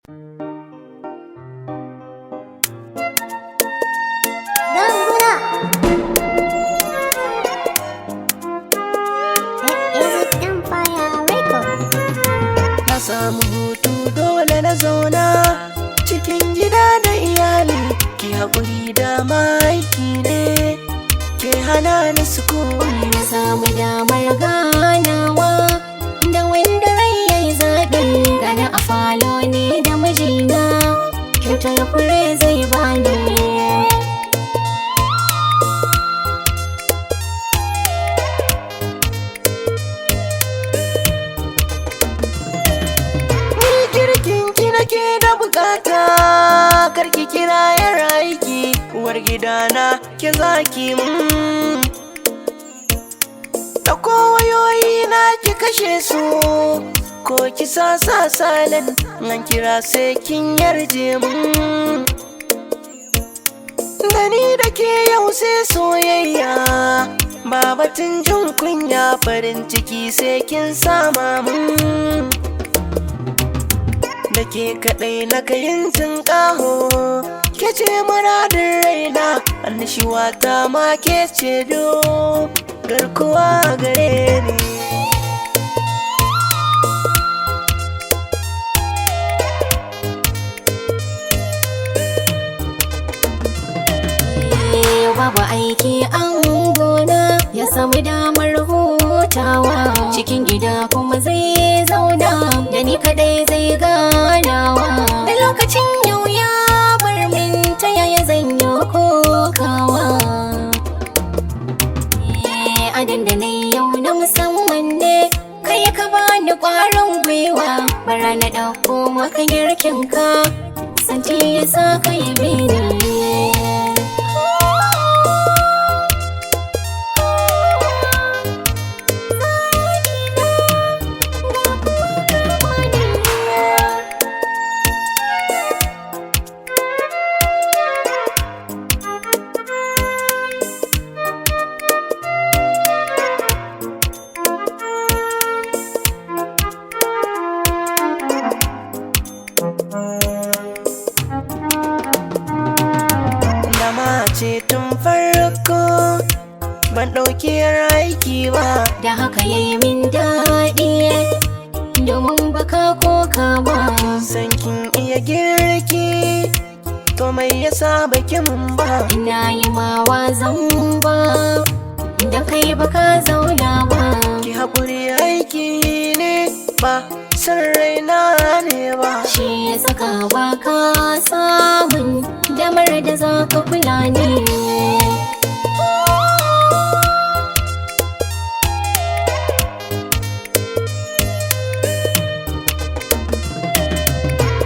Na samu hutu dole na zauna cikin gida da iyali, ki haƙuri da aiki ne ke hana ni sukuni. Na samu damar ganawa da wanda rai yayi zaɓi, gani a falo ne da mijina, kyautar fure zai bani. Nake da bukata karki kira yar aiki, uwar gidana ke zaki mun. Dauko wayoyi na ki kashe su, ko ki sa salin nan kira sai kin yarje mun. Dani da ke yau sai soyayya, ba batun jin kunya, farin ciki sai kin sama mun. Da ke kaɗai na kayin tunƙaho, ke ce muradin raina, annashuwa ta ma ke ce do garkuwa gare ni. Babu aiki an gona, ya samu damar hutawa, cikin gida kuma zai zauna, da ni kadai zai ganawa. Da lokacin yau ya bar min, ta yaya zan yi kokawa. A dandalin yau na musamman ne, kai ka bani ƙwarin gwiwa, bara na ɗauko maka girkinka, santi ya sa ka yabe ni. Ce tun farko ban ɗauki aiki ba, da haka yayi min daɗi, domin baka koka ba. San kin iya girki, to mai yasa baki mun ba? Ina yi mawa zamba, da kai baka zauna ba. Ki haƙuri aiki ne ba san raina ne ba, shi ya saka baka samun damar da za ka kula ni.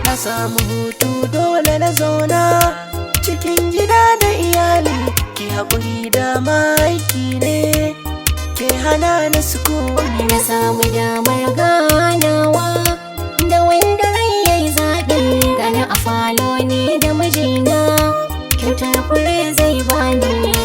Na samu hutu dole na zauna cikin gida da iyali, ki haƙuri da aiki ne ke hana ni sukuni. Na samu damar ganawa da wanda rai yayi zaɓi, gani a falo ne da mijina, kyautar fure zai bani.